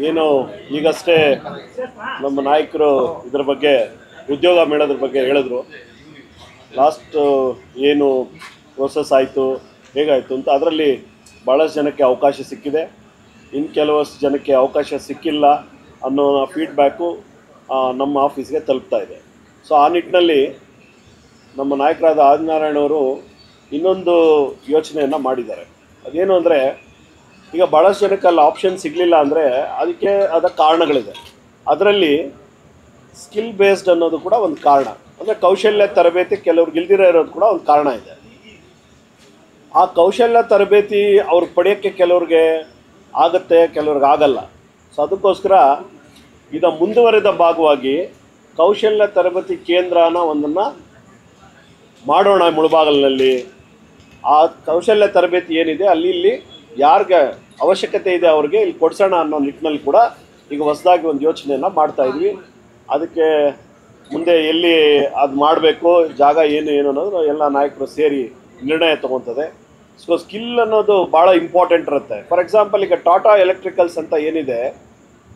ಏನು ಈಗಷ್ಟೇ ನಮ್ಮ ನಾಯಕರು ಇದರ ಬಗ್ಗೆ ಉದ್ಯೋಗ ಮೇಳದ್ರ ಬಗ್ಗೆ ಹೇಳಿದ್ರು. ಲಾಸ್ಟ್ ಏನು ಪ್ರೋಸೆಸ್ ಆಯಿತು, ಹೇಗಾಯಿತು ಅಂತ ಅದರಲ್ಲಿ ಭಾಳಷ್ಟು ಜನಕ್ಕೆ ಅವಕಾಶ ಸಿಕ್ಕಿದೆ, ಇನ್ನು ಕೆಲವಷ್ಟು ಜನಕ್ಕೆ ಅವಕಾಶ ಸಿಕ್ಕಿಲ್ಲ ಅನ್ನೋ ಫೀಡ್ಬ್ಯಾಕು ನಮ್ಮ ಆಫೀಸ್ಗೆ ತಲುಪ್ತಾ ಇದೆ. ಸೊ ಆ ನಿಟ್ಟಿನಲ್ಲಿ ನಮ್ಮ ನಾಯಕರಾದ ಆದಿನಾರಾಯಣವರು ಇನ್ನೊಂದು ಯೋಚನೆಯನ್ನು ಮಾಡಿದ್ದಾರೆ. ಅದೇನು ಅಂದರೆ, ಈಗ ಭಾಳಷ್ಟು ಜನಕ್ಕೆ ಅಲ್ಲಿ ಆಪ್ಷನ್ ಸಿಗಲಿಲ್ಲ ಅಂದರೆ ಅದಕ್ಕೆ ಕಾರಣಗಳಿದೆ. ಅದರಲ್ಲಿ ಸ್ಕಿಲ್ ಬೇಸ್ಡ್ ಅನ್ನೋದು ಕೂಡ ಒಂದು ಕಾರಣ. ಅಂದರೆ ಕೌಶಲ್ಯ ತರಬೇತಿ ಕೆಲವ್ರಿಗೆ ಇಲ್ದಿರೋ ಇರೋದು ಕೂಡ ಒಂದು ಕಾರಣ ಇದೆ. ಆ ಕೌಶಲ್ಯ ತರಬೇತಿ ಅವ್ರು ಪಡೆಯೋಕ್ಕೆ ಕೆಲವ್ರಿಗೆ ಆಗುತ್ತೆ, ಕೆಲವ್ರಿಗೆ ಆಗಲ್ಲ. ಸೊ ಅದಕ್ಕೋಸ್ಕರ ಈಗ ಮುಂದುವರೆದ ಭಾಗವಾಗಿ ಕೌಶಲ್ಯ ತರಬೇತಿ ಕೇಂದ್ರನ ಒಂದನ್ನು ಮಾಡೋಣ ಮುಳಬಾಗಿಲಿನಲ್ಲಿ. ಆ ಕೌಶಲ್ಯ ತರಬೇತಿ ಏನಿದೆ ಅಲ್ಲಿ ಇಲ್ಲಿ ಯಾರಿಗೆ ಅವಶ್ಯಕತೆ ಇದೆ ಅವ್ರಿಗೆ ಇಲ್ಲಿ ಕೊಡ್ಸೋಣ ಅನ್ನೋ ನಿಟ್ಟಿನಲ್ಲಿ ಕೂಡ ಈಗ ಹೊಸದಾಗಿ ಒಂದು ಯೋಚನೆಯನ್ನು ಮಾಡ್ತಾಯಿದ್ವಿ. ಅದಕ್ಕೆ ಮುಂದೆ ಎಲ್ಲಿ ಅದು ಮಾಡಬೇಕು, ಜಾಗ ಏನು ಅನ್ನೋದು ಎಲ್ಲ ನಾಯಕರು ಸೇರಿ ನಿರ್ಣಯ ತೊಗೊತದೆ. ಸೊ ಸ್ಕಿಲ್ ಅನ್ನೋದು ಭಾಳ ಇಂಪಾರ್ಟೆಂಟ್ ಇರುತ್ತೆ. ಫಾರ್ ಎಕ್ಸಾಂಪಲ್, ಈಗ ಟಾಟಾ ಎಲೆಕ್ಟ್ರಿಕಲ್ಸ್ ಅಂತ ಏನಿದೆ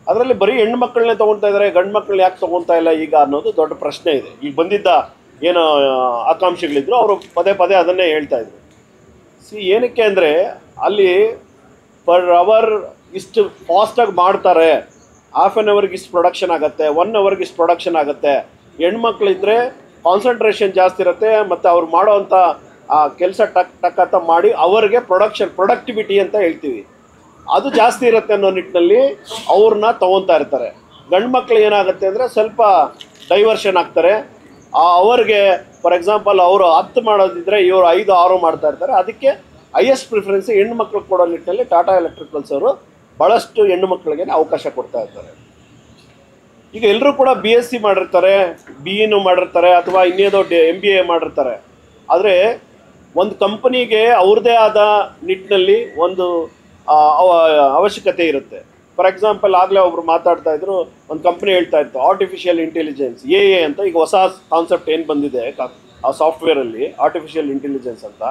ಅದರಲ್ಲಿ ಬರೀ ಹೆಣ್ಣು ಮಕ್ಕಳನ್ನೇ ತೊಗೊತಾ ಇದ್ದಾರೆ, ಗಂಡು ಮಕ್ಕಳು ಯಾಕೆ ತೊಗೊತಾ ಇಲ್ಲ ಈಗ ಅನ್ನೋದು ದೊಡ್ಡ ಪ್ರಶ್ನೆ ಇದೆ. ಈಗ ಬಂದಿದ್ದ ಏನು ಆಕಾಂಕ್ಷಿಗಳಿದ್ರು ಅವರು ಪದೇ ಪದೇ ಅದನ್ನೇ ಹೇಳ್ತಾಯಿದ್ರು. ಏನಕ್ಕೆ ಅಂದರೆ ಅಲ್ಲಿ ಪರ್ ಅವರ್ ಇಷ್ಟು ಫಾಸ್ಟಾಗಿ ಮಾಡ್ತಾರೆ, ಹಾಫ್ ಆನ್ ಅವರ್ಗೆ ಇಷ್ಟು ಪ್ರೊಡಕ್ಷನ್ ಆಗುತ್ತೆ, 1 ಅವರ್ಗೆ ಇಷ್ಟು ಪ್ರೊಡಕ್ಷನ್ ಆಗುತ್ತೆ. ಹೆಣ್ಮಕ್ಳಿದ್ರೆ ಕಾನ್ಸಂಟ್ರೇಷನ್ ಜಾಸ್ತಿ ಇರುತ್ತೆ ಮತ್ತು ಅವ್ರು ಮಾಡೋವಂಥ ಆ ಕೆಲಸ ಟಕ್ ಅಂತ ಮಾಡಿ ಅವ್ರಿಗೆ ಪ್ರೊಡಕ್ಟಿವಿಟಿ ಅಂತ ಹೇಳ್ತೀವಿ, ಅದು ಜಾಸ್ತಿ ಇರುತ್ತೆ ಅನ್ನೋ ನಿಟ್ಟಿನಲ್ಲಿ ಅವ್ರನ್ನ ತೊಗೊತಾ ಇರ್ತಾರೆ. ಗಂಡು ಮಕ್ಳು ಏನಾಗುತ್ತೆ ಅಂದರೆ ಸ್ವಲ್ಪ ಡೈವರ್ಷನ್ ಆಗ್ತಾರೆ. ಅವ್ರಿಗೆ ಫಾರ್ ಎಕ್ಸಾಂಪಲ್ ಅವರು 10 ಮಾಡೋದಿದ್ರೆ ಇವರು 5-6 ಮಾಡ್ತಾ ಇರ್ತಾರೆ. ಅದಕ್ಕೆ ಹೈಯೆಸ್ಟ್ ಪ್ರಿಫರೆನ್ಸ್ ಹೆಣ್ಣು ಮಕ್ಳಿಗೆ ಕೊಡೋ ನಿಟ್ಟಿನಲ್ಲಿ ಟಾಟಾ ಎಲೆಕ್ಟ್ರಿಕಲ್ಸ್ ಅವರು ಭಾಳಷ್ಟು ಹೆಣ್ಣು ಮಕ್ಕಳಿಗೆ ಅವಕಾಶ ಕೊಡ್ತಾ ಇರ್ತಾರೆ. ಈಗ ಎಲ್ಲರೂ ಕೂಡ BSc ಮಾಡಿರ್ತಾರೆ, BEನೂ ಮಾಡಿರ್ತಾರೆ, ಅಥವಾ ಇನ್ನೇದೋ MBA ಮಾಡಿರ್ತಾರೆ. ಆದರೆ ಒಂದು ಕಂಪನಿಗೆ ಅವ್ರದ್ದೇ ಆದ ನಿಟ್ಟಿನಲ್ಲಿ ಒಂದು ಅವಶ್ಯಕತೆ ಇರುತ್ತೆ. ಫಾರ್ ಎಕ್ಸಾಂಪಲ್, ಆಗಲೇ ಒಬ್ರು ಮಾತಾಡ್ತಾ ಇದ್ರು, ಒಂದು ಕಂಪ್ನಿ ಹೇಳ್ತಾ ಇತ್ತು ಆರ್ಟಿಫಿಷಿಯಲ್ ಇಂಟೆಲಿಜೆನ್ಸ್ AA ಅಂತ. ಈಗ ಹೊಸ ಕಾನ್ಸೆಪ್ಟ್ ಏನು ಬಂದಿದೆ ಆ ಸಾಫ್ಟ್ವೇರಲ್ಲಿ, ಆರ್ಟಿಫಿಷಿಯಲ್ ಇಂಟೆಲಿಜೆನ್ಸ್ ಅಂತ.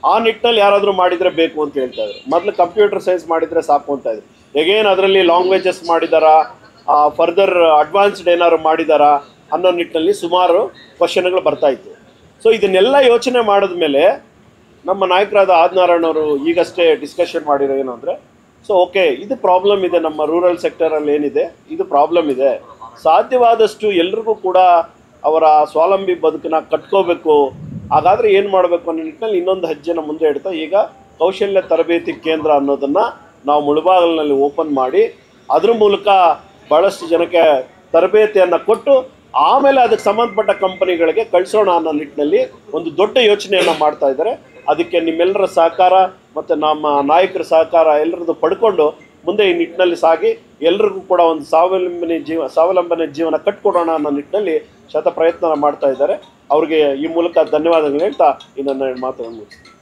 ಆ ನಿಟ್ಟಿನಲ್ಲಿ ಯಾರಾದರೂ ಮಾಡಿದರೆ ಬೇಕು ಅಂತ ಹೇಳ್ತಾ ಇದ್ರು. ಮೊದಲು ಕಂಪ್ಯೂಟರ್ ಸೈನ್ಸ್ ಮಾಡಿದರೆ ಸಾಕು ಅಂತ ಇದ್ರು. ಹೇಗೇನು ಅದರಲ್ಲಿ ಲ್ಯಾಂಗ್ವೇಜಸ್ ಮಾಡಿದಾರಾ, ಫರ್ದರ್ ಅಡ್ವಾನ್ಸ್ಡ್ ಏನಾದ್ರು ಮಾಡಿದಾರಾ ಅನ್ನೋ ನಿಟ್ಟಿನಲ್ಲಿ ಸುಮಾರು ಕ್ವಶನ್ಗಳು ಬರ್ತಾಯಿತ್ತು. ಸೊ ಇದನ್ನೆಲ್ಲ ಯೋಚನೆ ಮಾಡಿದ್ಮೇಲೆ ನಮ್ಮ ನಾಯಕರಾದ ಆದಿನಾರಾಯಣವರು ಈಗಷ್ಟೇ ಡಿಸ್ಕಷನ್ ಮಾಡಿರೋ ಏನು ಅಂದರೆ, ಸೊ ಓಕೆ, ಇದು ಪ್ರಾಬ್ಲಮ್ ಇದೆ ನಮ್ಮ ರೂರಲ್ ಸೆಕ್ಟರಲ್ಲಿ ಏನಿದೆ, ಇದು ಪ್ರಾಬ್ಲಮ್ ಇದೆ. ಸಾಧ್ಯವಾದಷ್ಟು ಎಲ್ರಿಗೂ ಕೂಡ ಅವರ ಸ್ವಾವಲಂಬಿ ಬದುಕನ್ನ ಕಟ್ಕೋಬೇಕು. ಹಾಗಾದರೆ ಏನು ಮಾಡಬೇಕು ಅನ್ನೋ ನಿಟ್ಟಿನಲ್ಲಿ ಇನ್ನೊಂದು ಹೆಜ್ಜೆನ ಮುಂದೆ ಇಡ್ತಾ ಈಗ ಕೌಶಲ್ಯ ತರಬೇತಿ ಕೇಂದ್ರ ಅನ್ನೋದನ್ನು ನಾವು ಮುಳಬಾಗಿಲಿನಲ್ಲಿ ಓಪನ್ ಮಾಡಿ ಅದ್ರ ಮೂಲಕ ಭಾಳಷ್ಟು ಜನಕ್ಕೆ ತರಬೇತಿಯನ್ನು ಕೊಟ್ಟು ಆಮೇಲೆ ಅದಕ್ಕೆ ಸಂಬಂಧಪಟ್ಟ ಕಂಪನಿಗಳಿಗೆ ಕಳಿಸೋಣ ಅನ್ನೋ ನಿಟ್ಟಿನಲ್ಲಿ ಒಂದು ದೊಡ್ಡ ಯೋಚನೆಯನ್ನು ಮಾಡ್ತಾ ಇದ್ದಾರೆ. ಅದಕ್ಕೆ ನಿಮ್ಮೆಲ್ಲರ ಸಹಕಾರ ಮತ್ತು ನಮ್ಮ ನಾಯಕರ ಸಹಕಾರ ಎಲ್ಲರದ್ದು ಪಡ್ಕೊಂಡು ಮುಂದೆ ಈ ನಿಟ್ಟಿನಲ್ಲಿ ಸಾಗಿ ಎಲ್ರಿಗೂ ಕೂಡ ಒಂದು ಸ್ವಾವಲಂಬನೆ ಜೀವನ ಕಟ್ಕೊಡೋಣ ಅನ್ನೋ ನಿಟ್ಟಿನಲ್ಲಿ ಪ್ರಯತ್ನ ಮಾಡ್ತಾ ಇದ್ದಾರೆ. ಅವ್ರಿಗೆ ಈ ಮೂಲಕ ಧನ್ಯವಾದಗಳು ಹೇಳ್ತಾ ಈ ನನ್ನ ಮಾತನ್ನು ಮುಗಿಸ್ತೀನಿ.